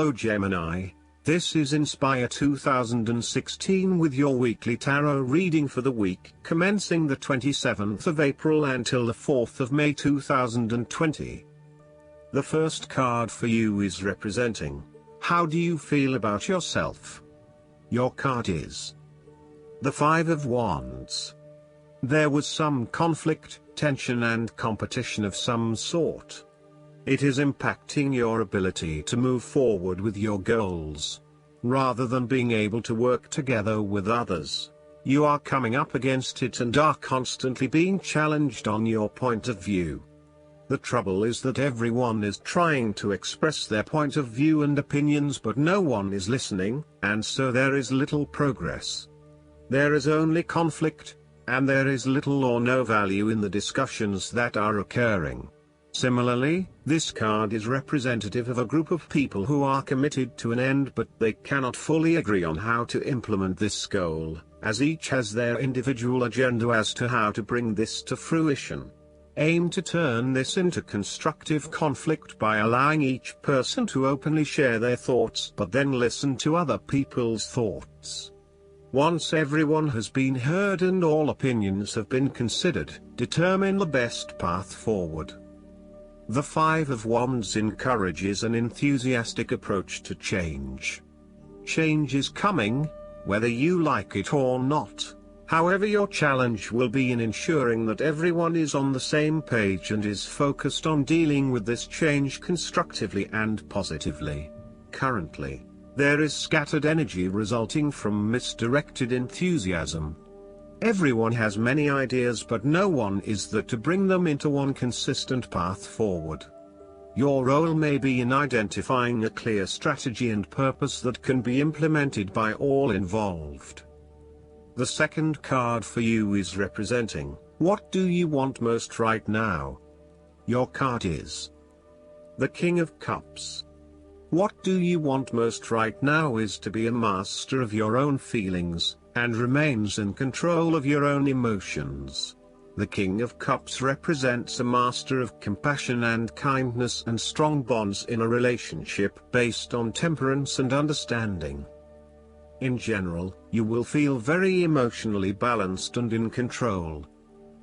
Hello Gemini, this is Inspire 2016 with your weekly tarot reading for the week commencing the 27th of April until the 4th of May 2020. The first card for you is representing, how do you feel about yourself? Your card is the Five of Wands. There was some conflict, tension and competition of some sort. It is impacting your ability to move forward with your goals. Rather than being able to work together with others, you are coming up against it and are constantly being challenged on your point of view. The trouble is that everyone is trying to express their point of view and opinions, but no one is listening, and so there is little progress. There is only conflict, and there is little or no value in the discussions that are occurring. Similarly, this card is representative of a group of people who are committed to an end, but they cannot fully agree on how to implement this goal, as each has their individual agenda as to how to bring this to fruition. Aim to turn this into constructive conflict by allowing each person to openly share their thoughts, but then listen to other people's thoughts. Once everyone has been heard and all opinions have been considered, determine the best path forward. The Five of Wands encourages an enthusiastic approach to change. Change is coming, whether you like it or not. However, your challenge will be in ensuring that everyone is on the same page and is focused on dealing with this change constructively and positively. Currently, there is scattered energy resulting from misdirected enthusiasm. Everyone has many ideas, but no one is there to bring them into one consistent path forward. Your role may be in identifying a clear strategy and purpose that can be implemented by all involved. The second card for you is representing, what do you want most right now? Your card is the King of Cups. What do you want most right now is to be a master of your own feelings, and remains in control of your own emotions. The King of Cups represents a master of compassion and kindness and strong bonds in a relationship based on temperance and understanding. In general, you will feel very emotionally balanced and in control.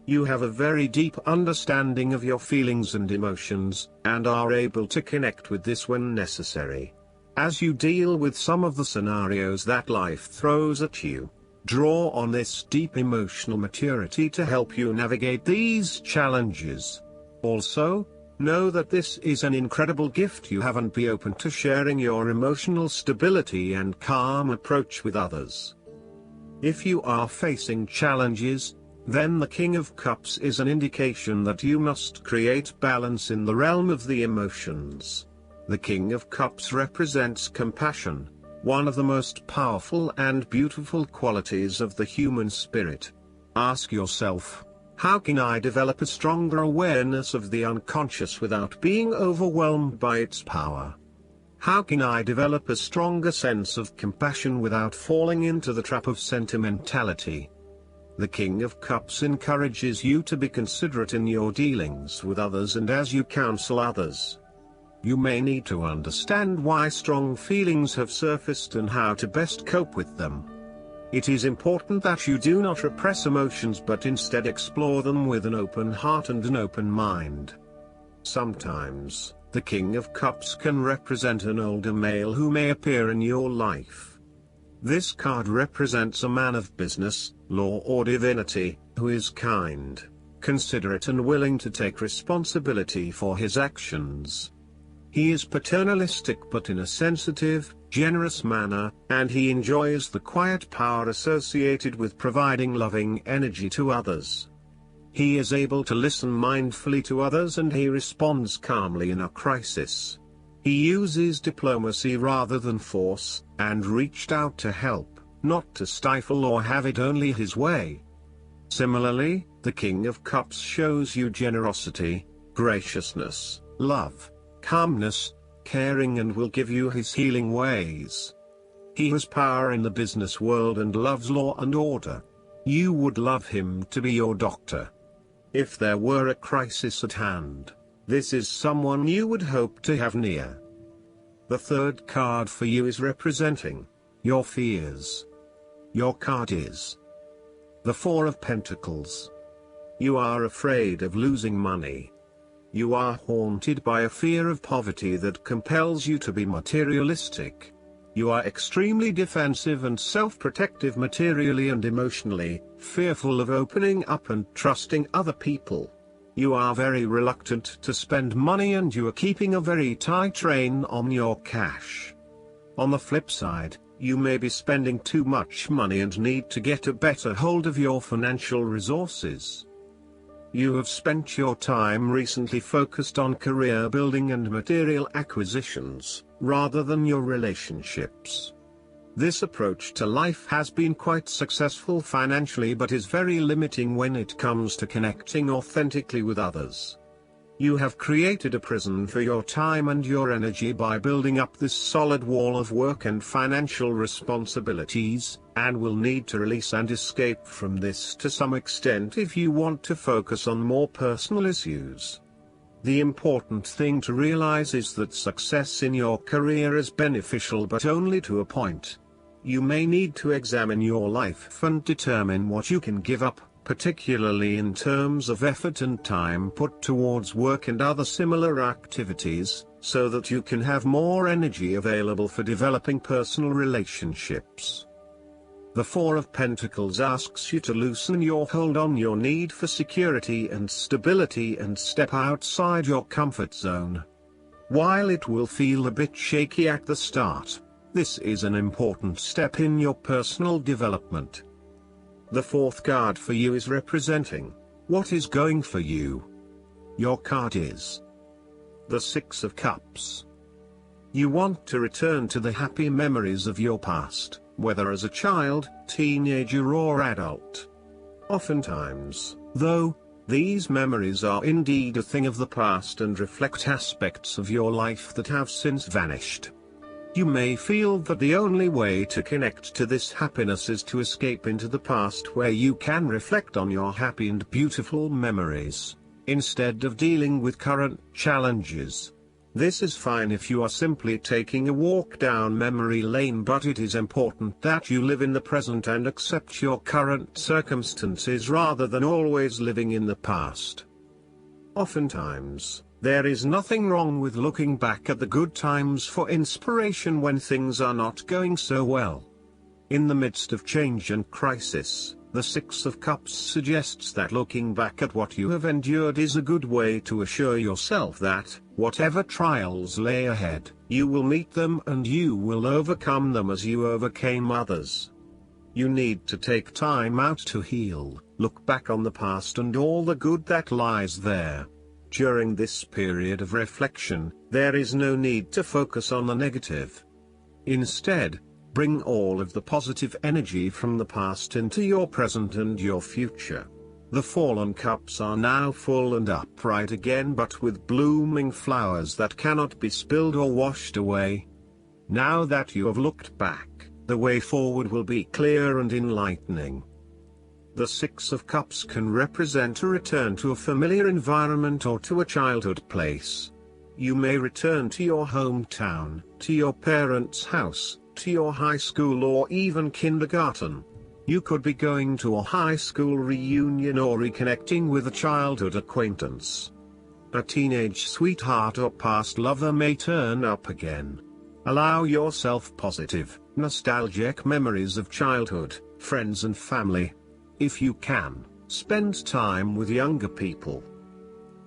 You have a very deep understanding of your feelings and emotions, and are able to connect with this when necessary. As you deal with some of the scenarios that life throws at you, draw on this deep emotional maturity to help you navigate these challenges. Also, know that this is an incredible gift you have, and be open to sharing your emotional stability and calm approach with others. If you are facing challenges, then the King of Cups is an indication that you must create balance in the realm of the emotions. The King of Cups represents compassion, one of the most powerful and beautiful qualities of the human spirit. Ask yourself, how can I develop a stronger awareness of the unconscious without being overwhelmed by its power? How can I develop a stronger sense of compassion without falling into the trap of sentimentality? The King of Cups encourages you to be considerate in your dealings with others and as you counsel others. You may need to understand why strong feelings have surfaced and how to best cope with them. It is important that you do not repress emotions but instead explore them with an open heart and an open mind. Sometimes, the King of Cups can represent an older male who may appear in your life. This card represents a man of business, law or divinity, who is kind, considerate and willing to take responsibility for his actions. He is paternalistic but in a sensitive, generous manner, and he enjoys the quiet power associated with providing loving energy to others. He is able to listen mindfully to others and he responds calmly in a crisis. He uses diplomacy rather than force, and reached out to help, not to stifle or have it only his way. Similarly, the King of Cups shows you generosity, graciousness, love, calmness, caring and will give you his healing ways. He has power in the business world and loves law and order. You would love him to be your doctor. If there were a crisis at hand, this is someone you would hope to have near. The third card for you is representing your fears. Your card is the Four of Pentacles. You are afraid of losing money. You are haunted by a fear of poverty that compels you to be materialistic. You are extremely defensive and self-protective materially and emotionally, fearful of opening up and trusting other people. You are very reluctant to spend money and you are keeping a very tight rein on your cash. On the flip side, you may be spending too much money and need to get a better hold of your financial resources. You have spent your time recently focused on career building and material acquisitions, rather than your relationships. This approach to life has been quite successful financially but is very limiting when it comes to connecting authentically with others. You have created a prison for your time and your energy by building up this solid wall of work and financial responsibilities, and will need to release and escape from this to some extent if you want to focus on more personal issues. The important thing to realize is that success in your career is beneficial but only to a point. You may need to examine your life and determine what you can give up, particularly in terms of effort and time put towards work and other similar activities, so that you can have more energy available for developing personal relationships. The Four of Pentacles asks you to loosen your hold on your need for security and stability and step outside your comfort zone. While it will feel a bit shaky at the start, this is an important step in your personal development. The fourth card for you is representing what is going for you. Your card is the Six of Cups. You want to return to the happy memories of your past, whether as a child, teenager or adult. Oftentimes, though, these memories are indeed a thing of the past and reflect aspects of your life that have since vanished. You may feel that the only way to connect to this happiness is to escape into the past where you can reflect on your happy and beautiful memories, instead of dealing with current challenges. This is fine if you are simply taking a walk down memory lane, but it is important that you live in the present and accept your current circumstances rather than always living in the past. Oftentimes, there is nothing wrong with looking back at the good times for inspiration when things are not going so well. In the midst of change and crisis, the Six of Cups suggests that looking back at what you have endured is a good way to assure yourself that, whatever trials lay ahead, you will meet them and you will overcome them as you overcame others. You need to take time out to heal, look back on the past and all the good that lies there. During this period of reflection, there is no need to focus on the negative. Instead, bring all of the positive energy from the past into your present and your future. The fallen cups are now full and upright again, but with blooming flowers that cannot be spilled or washed away. Now that you have looked back, the way forward will be clear and enlightening. The Six of Cups can represent a return to a familiar environment or to a childhood place. You may return to your hometown, to your parents' house, to your high school or even kindergarten. You could be going to a high school reunion or reconnecting with a childhood acquaintance. A teenage sweetheart or past lover may turn up again. Allow yourself positive, nostalgic memories of childhood, friends and family. If you can, spend time with younger people.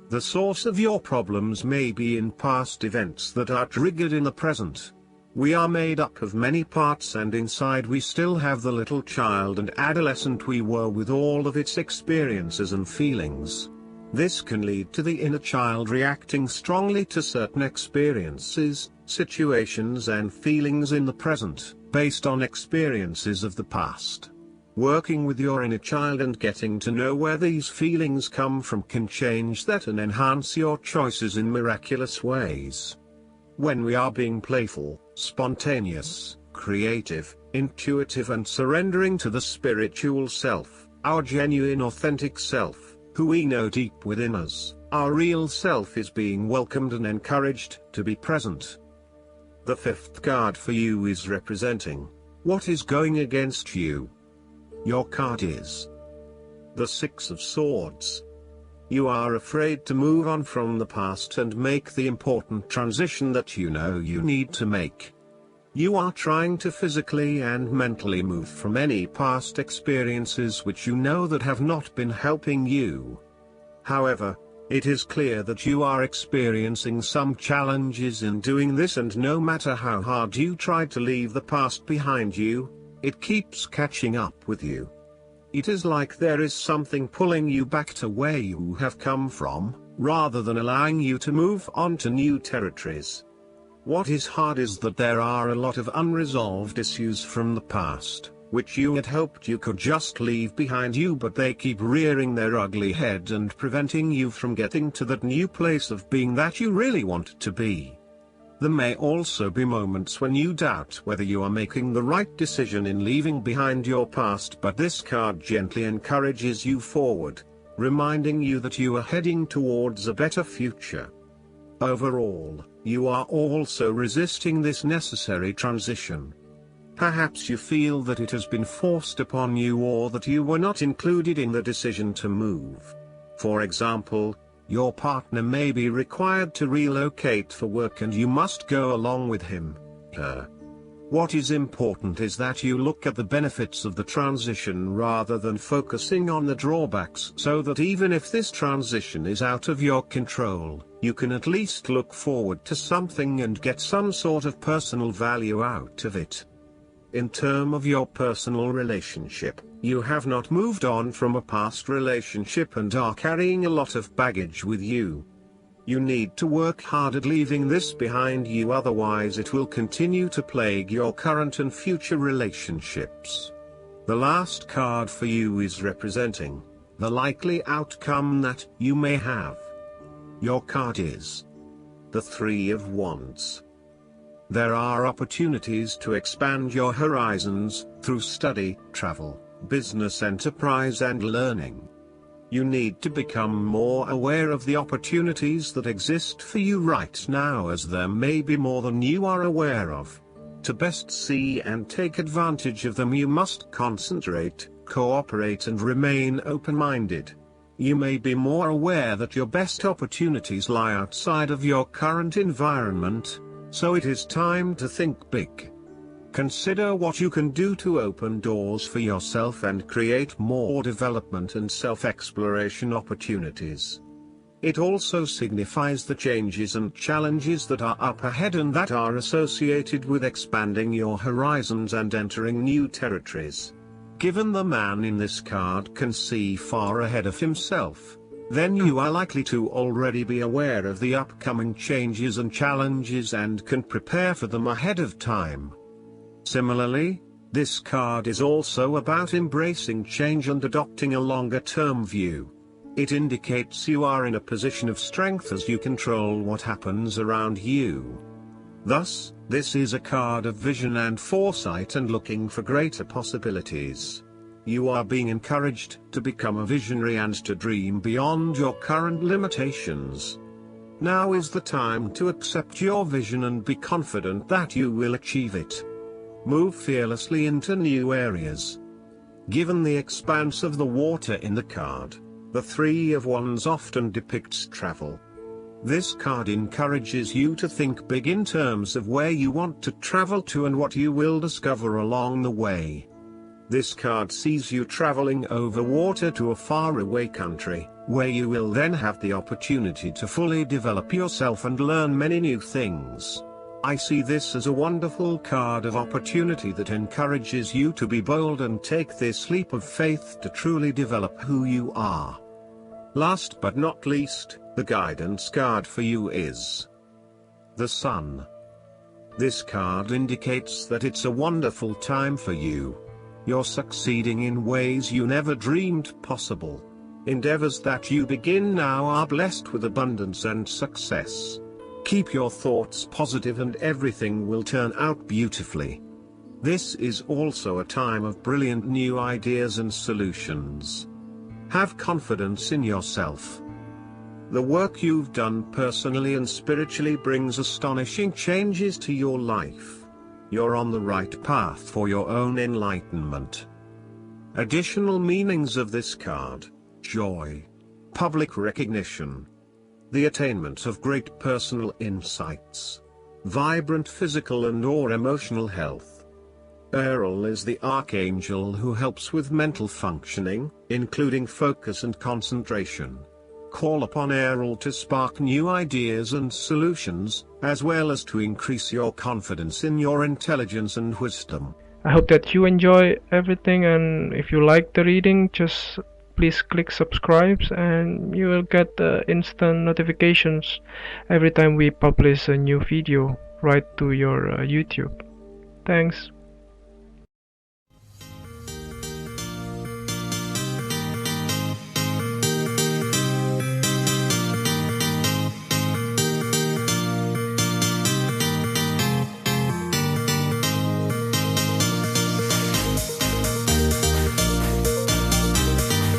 The source of your problems may be in past events that are triggered in the present. We are made up of many parts and inside we still have the little child and adolescent we were with all of its experiences and feelings. This can lead to the inner child reacting strongly to certain experiences, situations and feelings in the present, based on experiences of the past. Working with your inner child and getting to know where these feelings come from can change that and enhance your choices in miraculous ways. When we are being playful, spontaneous, creative, intuitive and surrendering to the spiritual self, our genuine authentic self, who we know deep within us, our real self is being welcomed and encouraged to be present. The fifth card for you is representing what is going against you. Your card is the Six of Swords. You are afraid to move on from the past and make the important transition that you know you need to make. You are trying to physically and mentally move from any past experiences which you know that have not been helping you. However, it is clear that you are experiencing some challenges in doing this, and no matter how hard you try to leave the past behind you, it keeps catching up with you. It is like there is something pulling you back to where you have come from, rather than allowing you to move on to new territories. What is hard is that there are a lot of unresolved issues from the past, which you had hoped you could just leave behind you, but they keep rearing their ugly head and preventing you from getting to that new place of being that you really want to be. There may also be moments when you doubt whether you are making the right decision in leaving behind your past, but this card gently encourages you forward, reminding you that you are heading towards a better future. Overall, you are also resisting this necessary transition. Perhaps you feel that it has been forced upon you, or that you were not included in the decision to move. For example, your partner may be required to relocate for work and you must go along with him, her. What is important is that you look at the benefits of the transition rather than focusing on the drawbacks, so that even if this transition is out of your control, you can at least look forward to something and get some sort of personal value out of it. In terms of your personal relationship, you have not moved on from a past relationship and are carrying a lot of baggage with you. You need to work hard at leaving this behind you, otherwise it will continue to plague your current and future relationships. The last card for you is representing the likely outcome that you may have. Your card is the Three of Wands. There are opportunities to expand your horizons through study, travel, business enterprise and learning. You need to become more aware of the opportunities that exist for you right now, as there may be more than you are aware of. To best see and take advantage of them, you must concentrate, cooperate and remain open-minded. You may be more aware that your best opportunities lie outside of your current environment, so it is time to think big. Consider what you can do to open doors for yourself and create more development and self-exploration opportunities. It also signifies the changes and challenges that are up ahead and that are associated with expanding your horizons and entering new territories. Given the man in this card can see far ahead of himself, then you are likely to already be aware of the upcoming changes and challenges and can prepare for them ahead of time. Similarly, this card is also about embracing change and adopting a longer-term view. It indicates you are in a position of strength as you control what happens around you. Thus, this is a card of vision and foresight and looking for greater possibilities. You are being encouraged to become a visionary and to dream beyond your current limitations. Now is the time to accept your vision and be confident that you will achieve it. Move fearlessly into new areas. Given the expanse of the water in the card, the Three of Wands often depicts travel. This card encourages you to think big in terms of where you want to travel to and what you will discover along the way. This card sees you traveling over water to a faraway country, where you will then have the opportunity to fully develop yourself and learn many new things. I see this as a wonderful card of opportunity that encourages you to be bold and take this leap of faith to truly develop who you are. Last but not least, the guidance card for you is the Sun. This card indicates that it's a wonderful time for you. You're succeeding in ways you never dreamed possible. Endeavors that you begin now are blessed with abundance and success. Keep your thoughts positive and everything will turn out beautifully. This is also a time of brilliant new ideas and solutions. Have confidence in yourself. The work you've done personally and spiritually brings astonishing changes to your life. You're on the right path for your own enlightenment. Additional meanings of this card: joy, public recognition, the attainment of great personal insights, vibrant physical and/or emotional health. Ariel is the archangel who helps with mental functioning, including focus and concentration. Call upon Ariel to spark new ideas and solutions, as well as to increase your confidence in your intelligence and wisdom. I hope that you enjoy everything, and if you like the reading, just please click subscribe and you will get instant notifications every time we publish a new video right to your YouTube. Thanks.